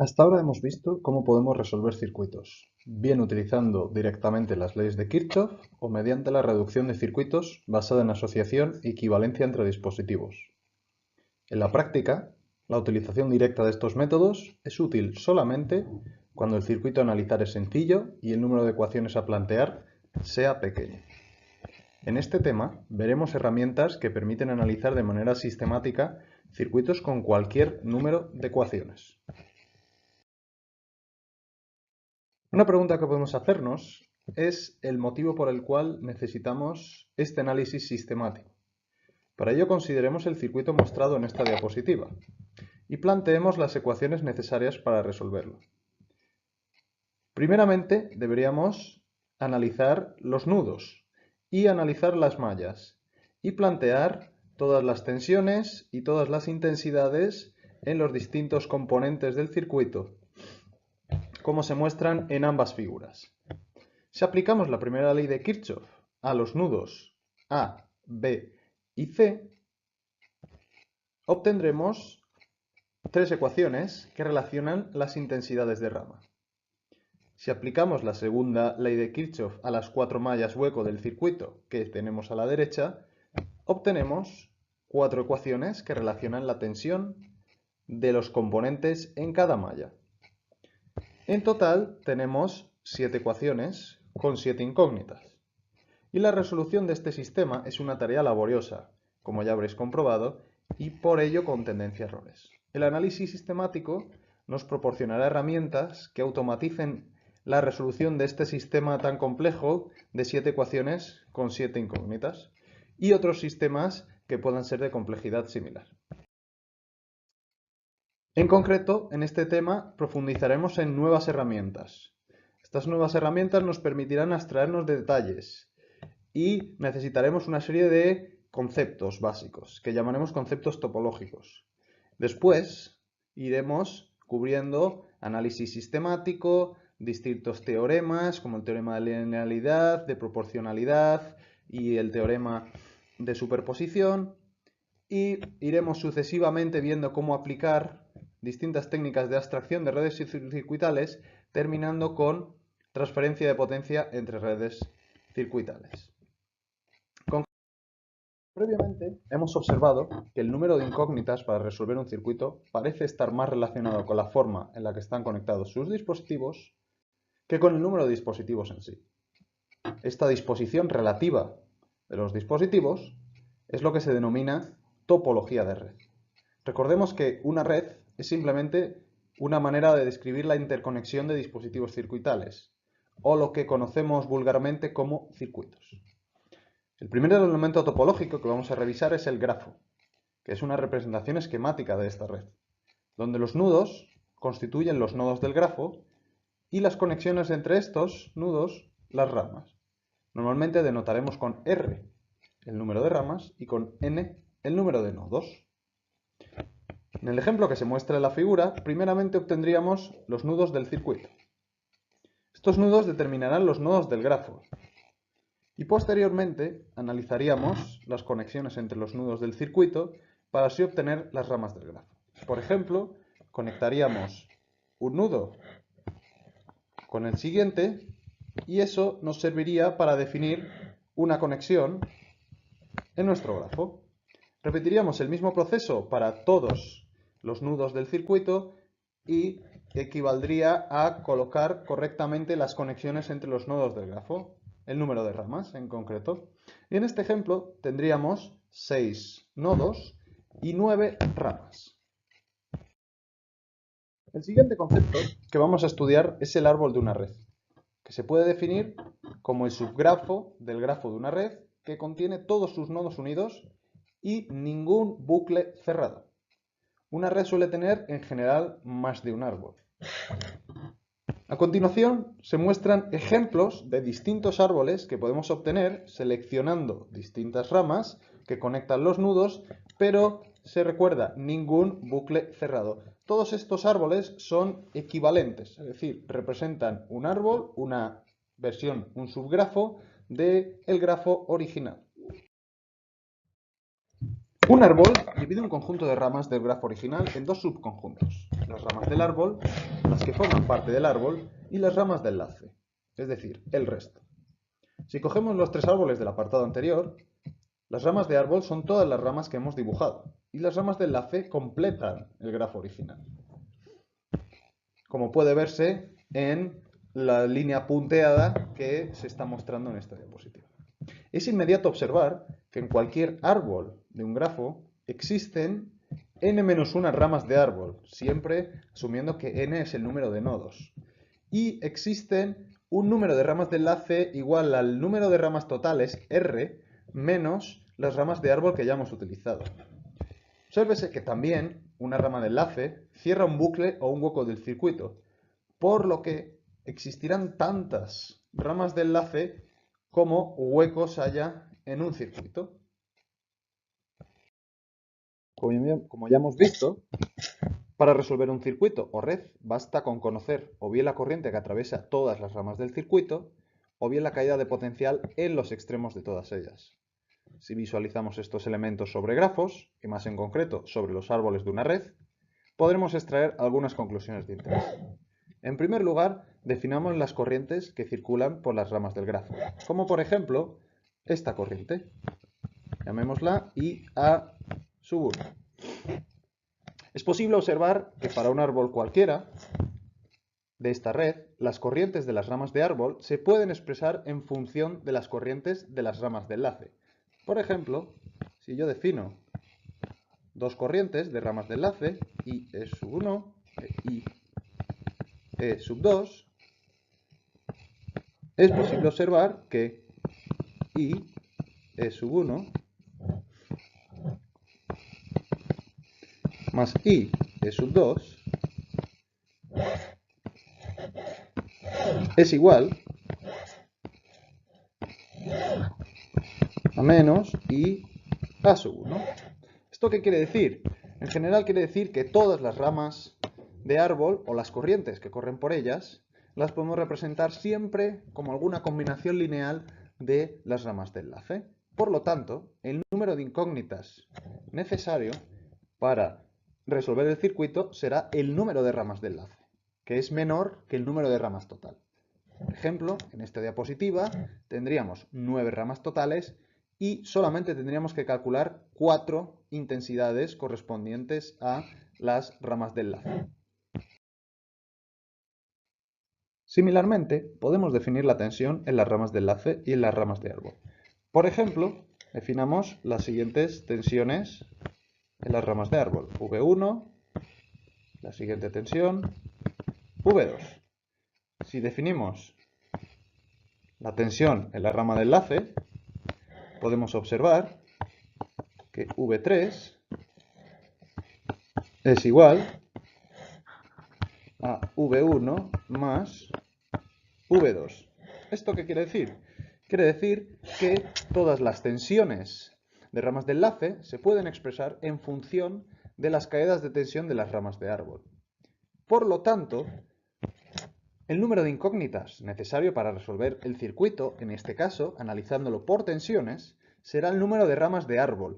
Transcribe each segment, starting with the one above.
Hasta ahora hemos visto cómo podemos resolver circuitos, bien utilizando directamente las leyes de Kirchhoff o mediante la reducción de circuitos basada en asociación y equivalencia entre dispositivos. En la práctica, la utilización directa de estos métodos es útil solamente cuando el circuito a analizar es sencillo y el número de ecuaciones a plantear sea pequeño. En este tema veremos herramientas que permiten analizar de manera sistemática circuitos con cualquier número de ecuaciones. Una pregunta que podemos hacernos es el motivo por el cual necesitamos este análisis sistemático. Para ello consideremos el circuito mostrado en esta diapositiva y planteemos las ecuaciones necesarias para resolverlo. Primeramente deberíamos analizar los nudos y analizar las mallas y plantear todas las tensiones y todas las intensidades en los distintos componentes del circuito, como se muestran en ambas figuras. Si aplicamos la primera ley de Kirchhoff a los nudos A, B y C, obtendremos tres ecuaciones que relacionan las intensidades de rama. Si aplicamos la segunda ley de Kirchhoff a las cuatro mallas hueco del circuito que tenemos a la derecha, obtenemos cuatro ecuaciones que relacionan la tensión de los componentes en cada malla. En total tenemos 7 ecuaciones con 7 incógnitas. Y la resolución de este sistema es una tarea laboriosa, como ya habréis comprobado, y por ello con tendencia a errores. El análisis sistemático nos proporcionará herramientas que automaticen la resolución de este sistema tan complejo de 7 ecuaciones con 7 incógnitas y otros sistemas que puedan ser de complejidad similar. En concreto, en este tema profundizaremos en nuevas herramientas. Estas nuevas herramientas nos permitirán abstraernos de detalles y necesitaremos una serie de conceptos básicos que llamaremos conceptos topológicos. Después iremos cubriendo análisis sistemático, distintos teoremas como el teorema de linealidad, de proporcionalidad y el teorema de superposición, y iremos sucesivamente viendo cómo aplicar distintas técnicas de abstracción de redes circuitales, terminando con transferencia de potencia entre redes circuitales. Previamente hemos observado que el número de incógnitas para resolver un circuito parece estar más relacionado con la forma en la que están conectados sus dispositivos que con el número de dispositivos en sí. Esta disposición relativa de los dispositivos es lo que se denomina topología de red. Recordemos que una red es simplemente una manera de describir la interconexión de dispositivos circuitales, o lo que conocemos vulgarmente como circuitos. El primer elemento topológico que vamos a revisar es el grafo, que es una representación esquemática de esta red, donde los nudos constituyen los nodos del grafo y las conexiones entre estos nudos las ramas. Normalmente denotaremos con R el número de ramas y con N el número de nodos. En el ejemplo que se muestra en la figura, primeramente obtendríamos los nudos del circuito. Estos nudos determinarán los nodos del grafo. Y posteriormente analizaríamos las conexiones entre los nudos del circuito para así obtener las ramas del grafo. Por ejemplo, conectaríamos un nudo con el siguiente y eso nos serviría para definir una conexión en nuestro grafo. Repetiríamos el mismo proceso para todos los nudos del circuito y equivaldría a colocar correctamente las conexiones entre los nodos del grafo, el número de ramas en concreto. Y en este ejemplo tendríamos 6 nodos y 9 ramas. El siguiente concepto que vamos a estudiar es el árbol de una red, que se puede definir como el subgrafo del grafo de una red que contiene todos sus nodos unidos y ningún bucle cerrado. Una red suele tener en general más de un árbol. A continuación se muestran ejemplos de distintos árboles que podemos obtener seleccionando distintas ramas que conectan los nudos, pero se recuerda ningún bucle cerrado. Todos estos árboles son equivalentes, es decir, representan un árbol, una versión, un subgrafo del grafo original. Un árbol divide un conjunto de ramas del grafo original en dos subconjuntos: las ramas del árbol, las que forman parte del árbol, y las ramas de enlace, es decir, el resto. Si cogemos los tres árboles del apartado anterior, las ramas de árbol son todas las ramas que hemos dibujado, y las ramas de enlace completan el grafo original, como puede verse en la línea punteada que se está mostrando en esta diapositiva. Es inmediato observar que en cualquier árbol de un grafo existen n-1 ramas de árbol, siempre asumiendo que n es el número de nodos. Y existen un número de ramas de enlace igual al número de ramas totales, r, menos las ramas de árbol que ya hemos utilizado. Obsérvese que también una rama de enlace cierra un bucle o un hueco del circuito, por lo que existirán tantas ramas de enlace como huecos haya en un circuito. Como ya hemos visto, para resolver un circuito o red basta con conocer o bien la corriente que atraviesa todas las ramas del circuito o bien la caída de potencial en los extremos de todas ellas. Si visualizamos estos elementos sobre grafos, y más en concreto sobre los árboles de una red, podremos extraer algunas conclusiones de interés. En primer lugar, definamos las corrientes que circulan por las ramas del grafo, como por ejemplo esta corriente. Llamémosla IA sub 1. Es posible observar que para un árbol cualquiera de esta red, las corrientes de las ramas de árbol se pueden expresar en función de las corrientes de las ramas de enlace. Por ejemplo, si yo defino dos corrientes de ramas de enlace, IE sub 1 e IE sub 2, es posible observar que IE sub 1 más IE sub 2 es igual a menos IA sub 1. ¿Esto qué quiere decir? En general quiere decir que todas las ramas de árbol o las corrientes que corren por ellas las podemos representar siempre como alguna combinación lineal de las ramas de enlace. Por lo tanto, el número de incógnitas necesario para resolver el circuito será el número de ramas de enlace, que es menor que el número de ramas total. Por ejemplo, en esta diapositiva tendríamos 9 ramas totales y solamente tendríamos que calcular 4 intensidades correspondientes a las ramas de enlace. Similarmente, podemos definir la tensión en las ramas de enlace y en las ramas de árbol. Por ejemplo, definamos las siguientes tensiones en las ramas de árbol. V1, la siguiente tensión, V2. Si definimos la tensión en la rama de enlace, podemos observar que V3 es igual a V1 más V2. ¿Esto qué quiere decir? Quiere decir que todas las tensiones de ramas de enlace se pueden expresar en función de las caídas de tensión de las ramas de árbol. Por lo tanto, el número de incógnitas necesario para resolver el circuito, en este caso, analizándolo por tensiones, será el número de ramas de árbol,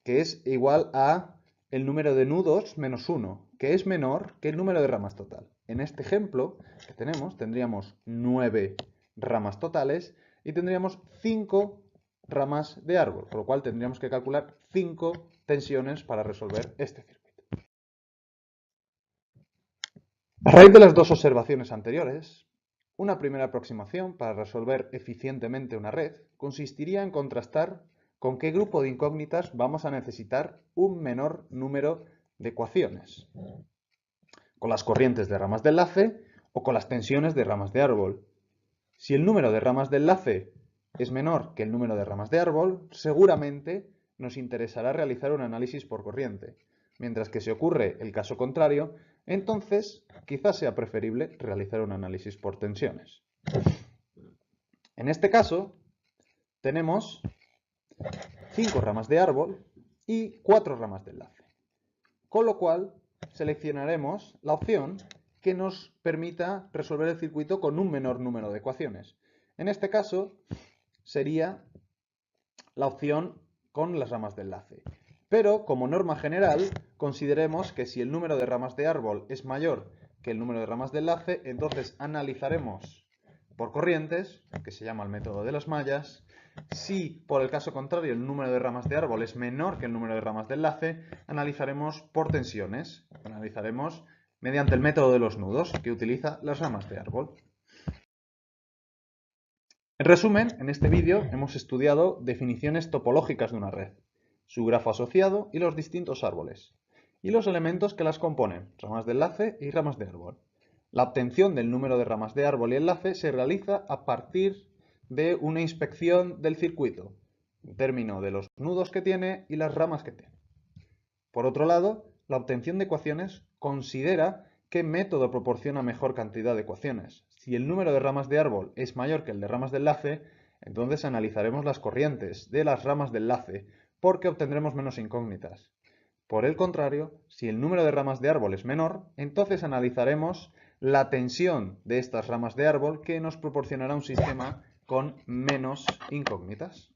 que es igual a el número de nudos menos 1, que es menor que el número de ramas total. En este ejemplo que tenemos, tendríamos 9 ramas totales y tendríamos 5 ramas de árbol, por lo cual tendríamos que calcular 5 tensiones para resolver este circuito. A raíz de las dos observaciones anteriores, una primera aproximación para resolver eficientemente una red consistiría en contrastar con qué grupo de incógnitas vamos a necesitar un menor número de ecuaciones, con las corrientes de ramas de enlace o con las tensiones de ramas de árbol. Si el número de ramas de enlace es menor que el número de ramas de árbol, seguramente nos interesará realizar un análisis por corriente, mientras que si ocurre el caso contrario, entonces quizás sea preferible realizar un análisis por tensiones. En este caso, tenemos 5 ramas de árbol y 4 ramas de enlace, con lo cual seleccionaremos la opción que nos permita resolver el circuito con un menor número de ecuaciones. En este caso sería la opción con las ramas de enlace. Pero, como norma general, consideremos que si el número de ramas de árbol es mayor que el número de ramas de enlace, entonces analizaremos por corrientes, que se llama el método de las mallas. Si, por el caso contrario, el número de ramas de árbol es menor que el número de ramas de enlace, analizaremos por tensiones. Analizaremos mediante el método de los nudos, que utiliza las ramas de árbol. En resumen, en este vídeo hemos estudiado definiciones topológicas de una red, su grafo asociado y los distintos árboles, y los elementos que las componen, ramas de enlace y ramas de árbol. La obtención del número de ramas de árbol y enlace se realiza a partir de una inspección del circuito, en términos de los nudos que tiene y las ramas que tiene. Por otro lado, la obtención de ecuaciones considera qué método proporciona mejor cantidad de ecuaciones. Si el número de ramas de árbol es mayor que el de ramas de enlace, entonces analizaremos las corrientes de las ramas de enlace porque obtendremos menos incógnitas. Por el contrario, si el número de ramas de árbol es menor, entonces analizaremos la tensión de estas ramas de árbol que nos proporcionará un sistema con menos incógnitas.